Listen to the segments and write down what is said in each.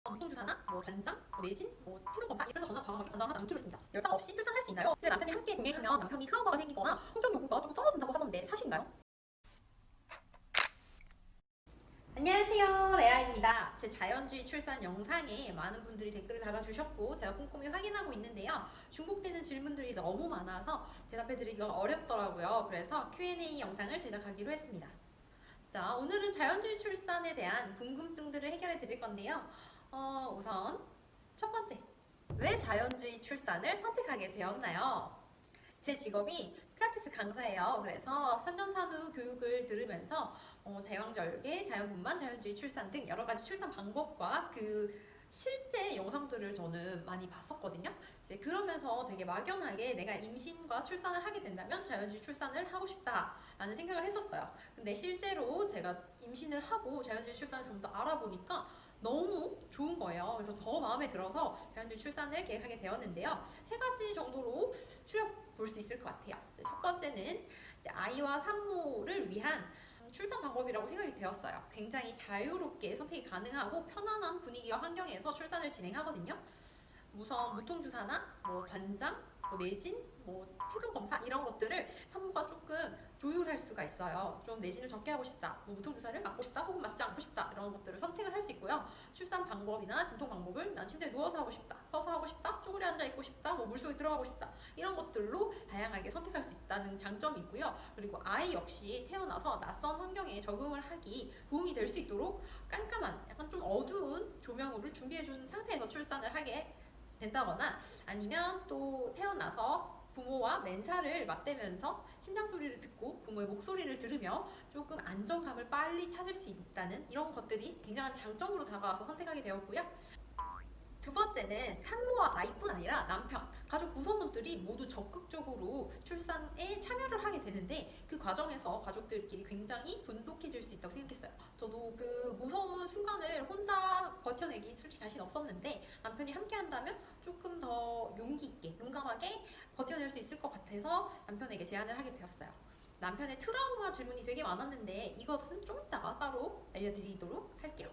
무통주사나 간장, 내진, 피부 검사 이래서 저는 과감하게 간장을 하지 않기로 했습니다. 열상 없이 출산할 수 있나요? 남편이 함께 동행하면 남편이 트라우마가 생기거나 성적 요구가 좀 떨어진다고 하던데 사실인가요? 안녕하세요, 레아입니다. 제 자연주의 출산 영상에 많은 분들이 댓글을 달아주셨고 제가 꼼꼼히 확인하고 있는데요. 중복되는 질문들이 너무 많아서 대답해드리기가 어렵더라고요. 그래서 Q&A 영상을 제작하기로 했습니다. 자, 오늘은 자연주의 출산에 대한 궁금증들을 해결해 드릴 건데요. 우선 첫 번째, 왜 자연주의 출산을 선택하게 되었나요? 제 직업이 필라테스 강사예요. 그래서 산전산후 교육을 들으면서 제왕절개, 자연분만, 자연주의 출산 등 여러 가지 출산 방법과 그 실제 영상들을 저는 많이 봤었거든요. 이제 그러면서 되게 막연하게 내가 임신과 출산을 하게 된다면 자연주의 출산을 하고 싶다라는 생각을 했었어요. 근데 실제로 제가 임신을 하고 자연주의 출산을 좀 더 알아보니까 너무 좋은 거예요. 그래서 더 마음에 들어서 자연주의 출산을 계획하게 되었는데요. 세 가지 정도로 추려 볼 수 있을 것 같아요. 첫 번째는 아이와 산모를 위한 출산 방법이라고 생각이 되었어요. 굉장히 자유롭게 선택이 가능하고 편안한 분위기와 환경에서 출산을 진행하거든요. 우선 무통주사나 관장, 내진, 태동 검사 이런 것들을 산모가 조금 조율할 수가 있어요. 좀 내진을 적게 하고 싶다, 무통주사를 맞고 싶다, 혹은 맞지 않고 싶다 이런 것들을 선택을 할 수 있고요. 출산 방법이나 진통 방법을 난 침대에 누워서 하고 싶다, 서서 하고 싶다, 쪼그려 앉아 있고 싶다, 물속에 들어가고 싶다 이런 것들로 다양하게 선택할 수 있다는 장점이 있고요. 그리고 아이 역시 태어나서 낯선 환경에 적응을 하기 도움이 될 수 있도록 깜깜한 약간 좀 어두운 조명으로 준비해준 상태에서 출산을 하게 된다거나 아니면 또 태어나서 부모와 맨살을 맞대면서 심장 소리를 듣고 부모의 목소리를 들으며 조금 안정감을 빨리 찾을 수 있다는 이런 것들이 굉장한 장점으로 다가와서 선택하게 되었고요. 두 번째는 산모와 아이뿐 아니라 남편, 가족 구성원들이 모두 적극적으로 출산에 참여를 하게 되는데 그 과정에서 가족들끼리 굉장히 돈독해질 수 있다고 생각했어요. 저도 그 무서운 순간을 혼자 버텨내기 솔직히 자신 없었는데 남편이 함께 한다면 조금 더 용기 있게, 용감하게 버텨낼 수 있을 것 같아서 남편에게 제안을 하게 되었어요. 남편의 트라우마 질문이 되게 많았는데 이것은 좀 이따가 따로 알려드리도록 할게요.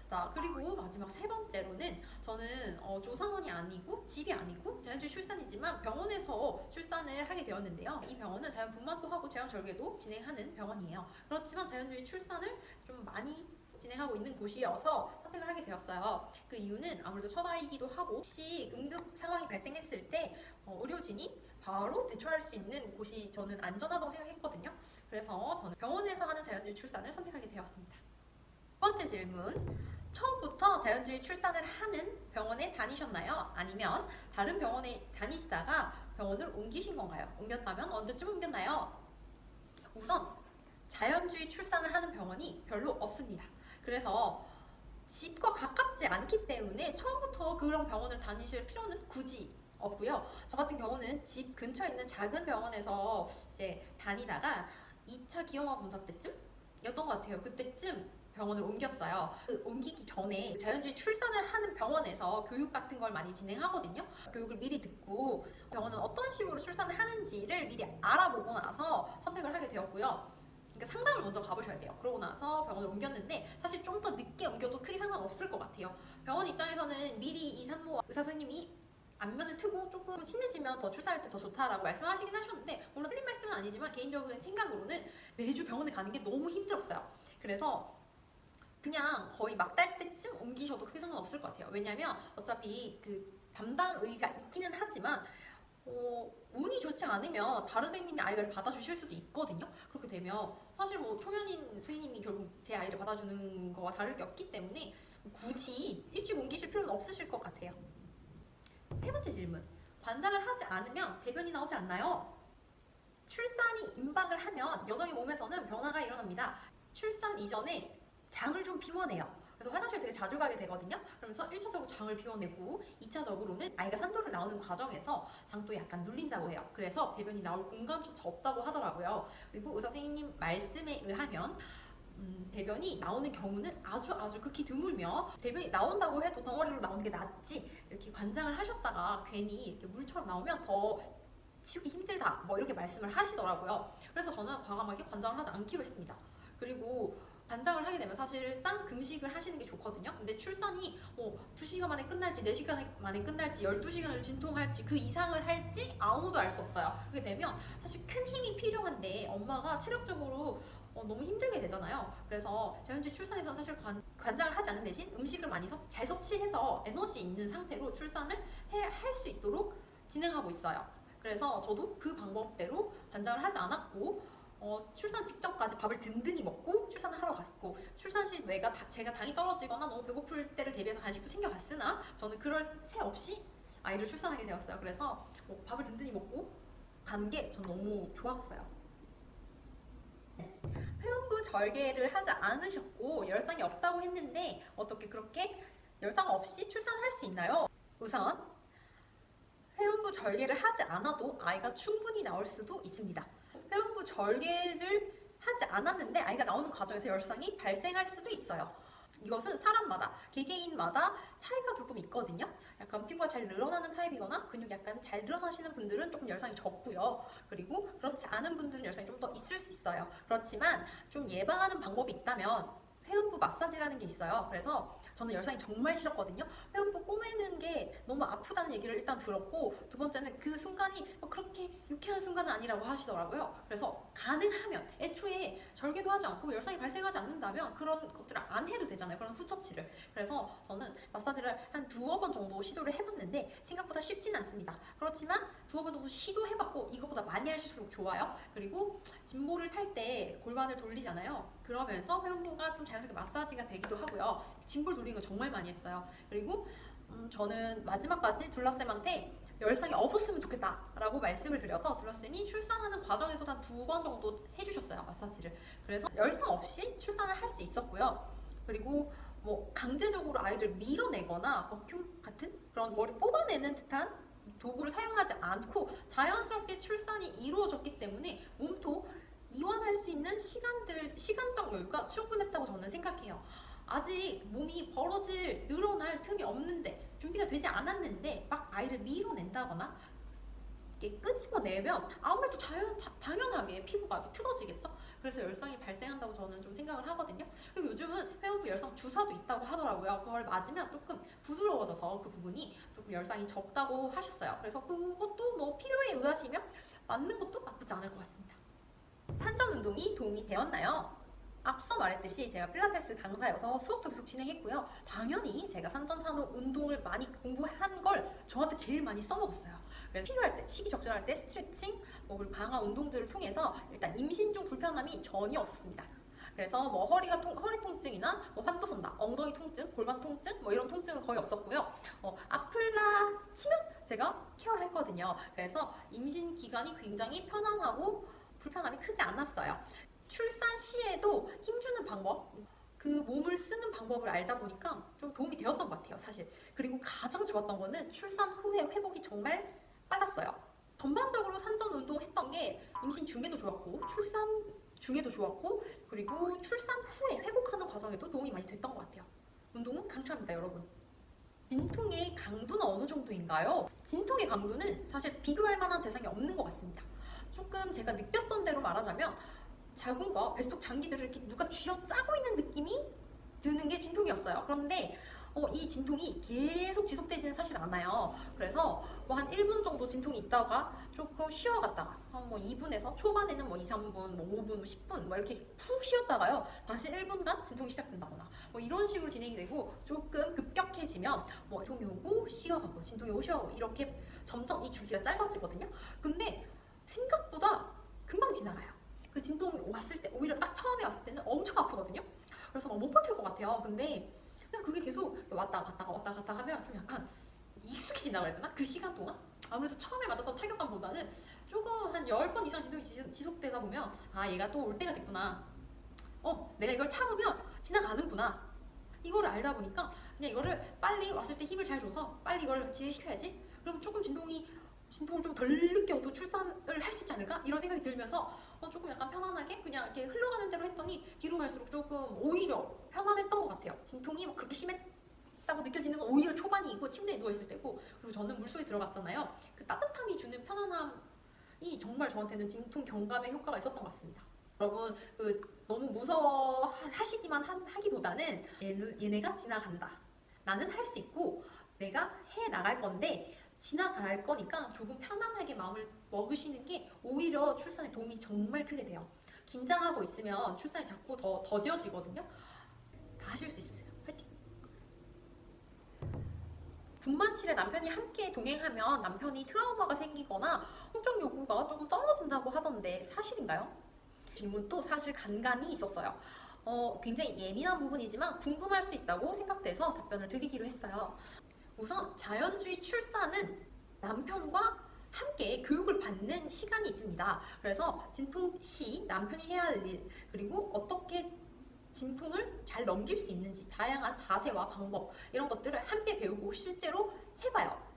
자, 그리고 마지막 세 번째로는 저는 조상원이 아니고 집이 아니고 자연주의 출산이지만 병원에서 출산을 하게 되었는데요. 이 병원은 자연분만도 하고 제왕절개도 진행하는 병원이에요. 그렇지만 자연주의 출산을 좀 많이 진행하고 있는 곳이어서 선택을 하게 되었어요. 그 이유는 아무래도 첫 아이기도 하고 혹시 응급 상황이 발생했을 때 의료진이 바로 대처할 수 있는 곳이 저는 안전하다고 생각했거든요. 그래서 저는 병원에서 하는 자연주의 출산을 선택하게 되었습니다. 첫 번째 질문. 처음부터 자연주의 출산을 하는 병원에 다니셨나요? 아니면 다른 병원에 다니시다가 병원을 옮기신 건가요? 옮겼다면 언제쯤 옮겼나요? 우선 자연주의 출산을 하는 병원이 별로 없습니다. 그래서 집과 가깝지 않기 때문에 처음부터 그런 병원을 다니실 필요는 굳이 없고요. 저 같은 경우는 집 근처에 있는 작은 병원에서 이제 다니다가 2차 기형아 검사 때쯤이었던 것 같아요. 그때쯤 병원을 옮겼어요. 그 옮기기 전에 자연주의 출산을 하는 병원에서 교육 같은 걸 많이 진행하거든요. 교육을 미리 듣고 병원은 어떤 식으로 출산을 하는지를 미리 알아보고 나서 선택을 하게 되었고요. 그러니까 상담을 먼저 가보셔야 돼요. 그러고 나서 병원을 옮겼는데 사실 좀 더 늦게 옮겨도 크게 상관없을 것 같아요. 병원 입장에서는 미리 이 산모와 의사 선생님이 안면을 트고 조금 친해지면 더 출산할 때 더 좋다라고 말씀하시긴 하셨는데 물론 틀린 말씀은 아니지만 개인적인 생각으로는 매주 병원에 가는 게 너무 힘들었어요. 그래서 그냥 거의 막달 때쯤 옮기셔도 크게 상관없을 것 같아요. 왜냐면 어차피 그 담당 의가 있기는 하지만 운이 좋지 않으면 다른 선생님이 아이를 받아주실 수도 있거든요. 그렇게 되면 사실 초면인 선생님이 결국 제 아이를 받아주는 거와 다를 게 없기 때문에 굳이 일찍 옮기실 필요는 없으실 것 같아요. 세 번째 질문. 관장을 하지 않으면 대변이 나오지 않나요? 출산이 임박을 하면 여성의 몸에서는 변화가 일어납니다. 출산 이전에 장을 좀 비워내요. 그래서 화장실 되게 자주 가게 되거든요. 그러면서 1차적으로 장을 비워내고 2차적으로는 아이가 산도를 나오는 과정에서 장도 약간 눌린다고 해요. 그래서 대변이 나올 공간조차 없다고 하더라고요. 그리고 의사 선생님 말씀에 의하면 대변이 나오는 경우는 아주 극히 드물며 대변이 나온다고 해도 덩어리로 나오는 게 낫지 이렇게 관장을 하셨다가 괜히 이렇게 물처럼 나오면 더 치우기 힘들다 이렇게 말씀을 하시더라고요. 그래서 저는 과감하게 관장을 하지 않기로 했습니다. 그리고 관장을 하게 되면 사실상 금식을 하시는 게 좋거든요. 근데 출산이 2시간 만에 끝날지 4시간 만에 끝날지 12시간을 진통할지 그 이상을 할지 아무도 알 수 없어요. 그렇게 되면 사실 큰 힘이 필요한데 엄마가 체력적으로 너무 힘들게 되잖아요. 그래서 자연주의 출산에서는 사실 관장을 하지 않는 대신 음식을 많이 잘 섭취해서 에너지 있는 상태로 출산을 할 수 있도록 진행하고 있어요. 그래서 저도 그 방법대로 관장을 하지 않았고 출산 직전까지 밥을 든든히 먹고 출산을 하러 갔고, 출산 시 제가 당이 떨어지거나 너무 배고플 때를 대비해서 간식도 챙겨갔으나 저는 그럴 새 없이 아이를 출산하게 되었어요. 그래서 밥을 든든히 먹고 간 게 전 너무 좋았어요. 회원부 절개를 하지 않으셨고 열상이 없다고 했는데 어떻게 그렇게 열상 없이 출산을 할 수 있나요? 우선 회원부 절개를 하지 않아도 아이가 충분히 나올 수도 있습니다. 회원부 절개를 하지 않았는데 아이가 나오는 과정에서 열상이 발생할 수도 있어요. 이것은 사람마다, 개개인마다 차이가 조금 있거든요. 약간 피부가 잘 늘어나는 타입이거나 근육이 약간 잘 늘어나시는 분들은 조금 열상이 적고요. 그리고 그렇지 않은 분들은 열상이 좀 더 있을 수 있어요. 그렇지만 좀 예방하는 방법이 있다면 회음부 마사지라는 게 있어요. 그래서 저는 열상이 정말 싫었거든요. 회음부 꼬매는 게 너무 아프다는 얘기를 일단 들었고, 두 번째는 그 순간이 그렇게 유쾌한 순간은 아니라고 하시더라고요. 그래서 가능하면 애초에 절개도 하지 않고 열상이 발생하지 않는다면 그런 것들을 안 해도 되잖아요. 그런 후처치를. 그래서 저는 마사지를 한 2-번 정도 시도를 해봤는데 생각보다 쉽진 않습니다. 그렇지만 2번 정도 시도해봤고 이것보다 많이 하실수록 좋아요. 그리고 짐볼을 탈 때 골반을 돌리잖아요. 그러면서 회음부가 좀 자연스럽게 마사지가 되기도 하고요. 짐볼 돌리는 거 정말 많이 했어요. 그리고 저는 마지막까지 둘라쌤한테 열상이 없었으면 좋겠다라고 말씀을 드려서 둘라쌤이 출산하는 과정에서 한 2번 정도 해주셨어요, 마사지를. 그래서 열상 없이 출산을 할 수 있었고요. 그리고 강제적으로 아이를 밀어내거나 버큐um 같은 그런 머리 뽑아내는 듯한 도구를 사용하지 않고 자연스럽게 출산이 이루어졌기 때문에 몸도 이완할 수 있는 시간적 여유가 충분했다고 저는 생각해요. 아직 몸이 늘어날 틈이 없는데, 준비가 되지 않았는데 막 아이를 밀어낸다거나 이렇게 끄집어내면 아무래도 당연하게 피부가 틀어지겠죠? 그래서 열상이 발생한다고 저는 좀 생각을 하거든요. 그리고 요즘은 회음부 열상 주사도 있다고 하더라고요. 그걸 맞으면 조금 부드러워져서 그 부분이 조금 열상이 적다고 하셨어요. 그래서 그것도 필요에 의하시면 맞는 것도 나쁘지 않을 것 같습니다. 산전 운동이 도움이 되었나요? 앞서 말했듯이 제가 필라테스 강사여서 수업도 계속 진행했고요. 당연히 제가 산전산후 운동을 많이 공부한 걸 저한테 제일 많이 써먹었어요. 그래서 필요할 때, 시기적절할 때 스트레칭, 그리고 강한 운동들을 통해서 일단 임신 중 불편함이 전혀 없었습니다. 그래서 허리 통증이나 환도선다, 엉덩이 통증, 골반 통증, 이런 통증은 거의 없었고요. 아플라 치면 제가 케어를 했거든요. 그래서 임신 기간이 굉장히 편안하고 불편함이 크지 않았어요. 출산 시에도 힘주는 방법, 그 몸을 쓰는 방법을 알다 보니까 좀 도움이 되었던 것 같아요, 사실. 그리고 가장 좋았던 거는 출산 후에 회복이 정말 빨랐어요. 전반적으로 산전 운동 했던 게 임신 중에도 좋았고, 출산 중에도 좋았고, 그리고 출산 후에 회복하는 과정에도 도움이 많이 됐던 것 같아요. 운동은 강추합니다, 여러분. 진통의 강도는 어느 정도인가요? 진통의 강도는 사실 비교할 만한 대상이 없는 것 같습니다. 조금 제가 느꼈던 대로 말하자면 자궁과 뱃속 장기들을 이렇게 누가 쥐어짜고 있는 느낌이 드는 게 진통이었어요. 그런데 이 진통이 계속 지속되지는 사실 않아요. 그래서 한 1분 정도 진통이 있다가 조금 쉬어갔다가 한 2분에서 초반에는 2-3분, 5분, 10분 이렇게 푹 쉬었다가요. 다시 1분간 진통이 시작된다거나 이런 식으로 진행이 되고, 조금 급격해지면 진통이 오고 쉬어가고 진통이 오고 쉬어가고 이렇게 점점 이 주기가 짧아지거든요. 근데 생각보다 금방 지나가요. 그 진통이 왔을 때 오히려 딱 처음에 왔을 때는 엄청 아프거든요. 그래서 못 버틸 것 같아요. 근데 그냥 그게 계속 왔다 갔다 하면 좀 약간 익숙해진다고 해야 되나? 그 시간 동안? 아무래도 처음에 맞았던 타격감보다는 조금 한 10번 이상 진통이 지속되다 보면 얘가 또 올 때가 됐구나. 내가 이걸 참으면 지나가는구나. 이거를 알다 보니까 그냥 이거를 빨리 왔을 때 힘을 잘 줘서 빨리 이걸 진행시켜야지. 그럼 조금 진통을 좀 덜 느껴도 출산을 할 수 있지 않을까? 이런 생각이 들면서 조금 약간 편안하게 그냥 이렇게 흘러가는 대로 했더니 뒤로 갈수록 조금 오히려 편안했던 것 같아요. 진통이 그렇게 심했다고 느껴지는 건 오히려 초반이고 침대에 누워있을 때고, 그리고 저는 물속에 들어갔잖아요. 그 따뜻함이 주는 편안함이 정말 저한테는 진통 경감에 효과가 있었던 것 같습니다. 여러분 너무 무서워 하시기만 하기보다는 얘네가 지나간다. 나는 할 수 있고 내가 해 나갈 건데 지나갈 거니까 조금 편안하게 마음을 먹으시는 게 오히려 출산에 도움이 정말 크게 돼요. 긴장하고 있으면 출산이 자꾸 더 더뎌지거든요. 다 하실 수 있으세요. 파이팅! 분만실에 남편이 함께 동행하면 남편이 트라우마가 생기거나 성적 요구가 조금 떨어진다고 하던데 사실인가요? 질문도 사실 간간이 있었어요. 굉장히 예민한 부분이지만 궁금할 수 있다고 생각돼서 답변을 드리기로 했어요. 우선 자연주의 출산은 남편과 함께 교육을 받는 시간이 있습니다. 그래서 진통 시 남편이 해야 할 일, 그리고 어떻게 진통을 잘 넘길 수 있는지 다양한 자세와 방법 이런 것들을 함께 배우고 실제로 해봐요.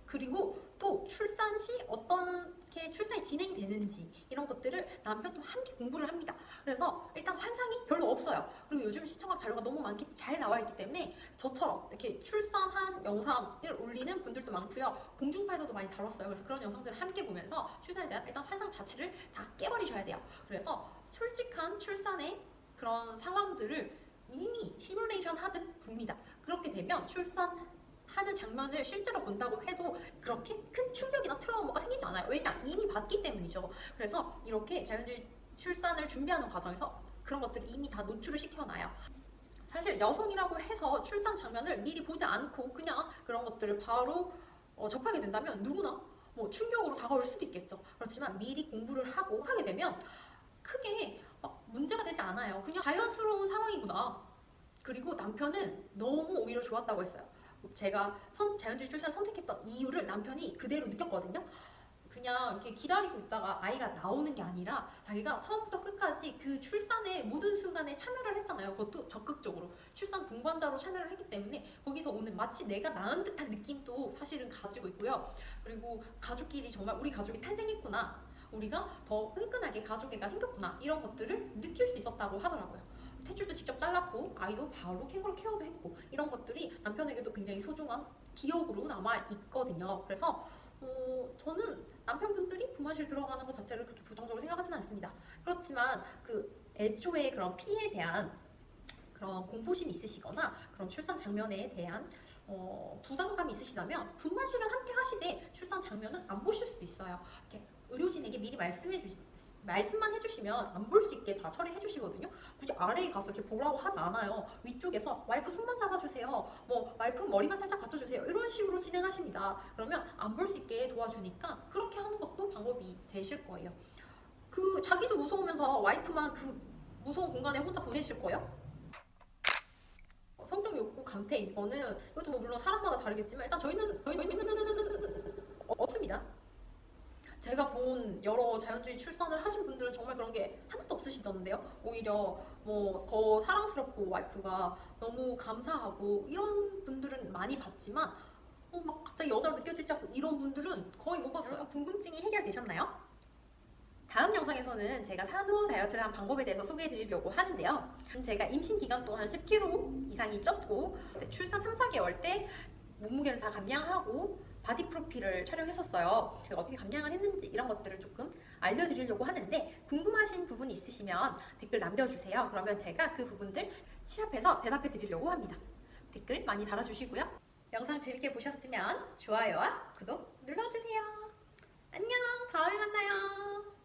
그리고 또 출산 시 어떻게 출산이 진행되는지 이런 것들을 남편도 함께 공부를 합니다. 그래서 일단 환상이 별로 없어요. 그리고 요즘 시청각 자료가 너무 잘 나와 있기 때문에 저처럼 이렇게 출산한 영상을 올리는 분들도 많고요. 공중파에서도 많이 다뤘어요. 그래서 그런 영상들을 함께 보면서 출산에 대한 일단 환상 자체를 다 깨버리셔야 돼요. 그래서 솔직한 출산의 그런 상황들을 이미 시뮬레이션 하듯 봅니다. 그렇게 되면 출산하는 장면을 실제로 본다고 해도 그렇게 큰 충격이나 트라우마가 생기지 않아요. 왜냐? 이미 봤기 때문이죠. 그래서 이렇게 자연주의 출산을 준비하는 과정에서 그런 것들을 이미 다 노출을 시켜놔요. 사실 여성이라고 해서 출산 장면을 미리 보지 않고 그냥 그런 것들을 바로 접하게 된다면 누구나 뭐 충격으로 다가올 수도 있겠죠. 그렇지만 미리 공부를 하고 하게 되면 크게 문제가 되지 않아요. 그냥 자연스러운 상황이구나. 그리고 남편은 너무 오히려 좋았다고 했어요. 제가 자연주의 출산 선택했던 이유를 남편이 그대로 느꼈거든요. 그냥 이렇게 기다리고 있다가 아이가 나오는 게 아니라 자기가 처음부터 끝까지 그 출산의 모든 순간에 참여를 했잖아요. 그것도 적극적으로 출산 동반자로 참여를 했기 때문에 거기서 오는 마치 내가 낳은 듯한 느낌도 사실은 가지고 있고요. 그리고 가족끼리 정말 우리 가족이 탄생했구나, 우리가 더 끈끈하게 가족애가 생겼구나, 이런 것들을 느낄 수 있었다고 하더라고요. 탯줄도 직접 잘랐고 아이도 바로 캥거루 케어도 했고 이런 것들이 남편에게도 굉장히 소중한 기억으로 남아있거든요. 그래서 저는 남편분들이 분만실 들어가는 것 자체를 그렇게 부정적으로 생각하지는 않습니다. 그렇지만 그 애초에 그런 피해에 대한 그런 공포심이 있으시거나 그런 출산 장면에 대한 부담감이 있으시다면 분만실은 함께 하시되 출산 장면은 안 보실 수도 있어요. 이렇게 의료진에게 미리 말씀만 해주시면 안 볼 수 있게 다 처리해 주시거든요. 굳이 아래에 가서 이렇게 보라고 하지 않아요. 위쪽에서 와이프 손만 잡아주세요, 뭐 와이프 머리만 살짝 받쳐주세요, 이런 식으로 진행하십니다. 그러면 안 볼 수 있게 도와주니까 그렇게 하는 것도 방법이 되실 거예요. 자기도 무서우면서 와이프만 그 무서운 공간에 혼자 보내실 거예요? 성적 욕구 감퇴, 이것도 뭐 물론 사람마다 다르겠지만 일단 저희는 없습니다. 제가 본 여러 자연주의 출산을 하신 분들은 정말 그런 게 하나도 없으시던데요. 오히려 뭐 더 사랑스럽고 와이프가 너무 감사하고 이런 분들은 많이 봤지만 막 갑자기 여자로 느껴지지 않고 이런 분들은 거의 못 봤어요. 궁금증이 해결되셨나요? 다음 영상에서는 제가 산후 다이어트를 한 방법에 대해서 소개해드리려고 하는데요. 제가 임신 기간 동안 10kg 이상이 쪘고 출산 3, 4개월 때 몸무게를 다 감량하고 바디 프로필을 촬영했었어요. 제가 어떻게 감량을 했는지 이런 것들을 조금 알려드리려고 하는데 궁금하신 부분이 있으시면 댓글 남겨주세요. 그러면 제가 그 부분들 취합해서 대답해 드리려고 합니다. 댓글 많이 달아주시고요. 영상 재밌게 보셨으면 좋아요와 구독 눌러주세요. 안녕, 다음에 만나요.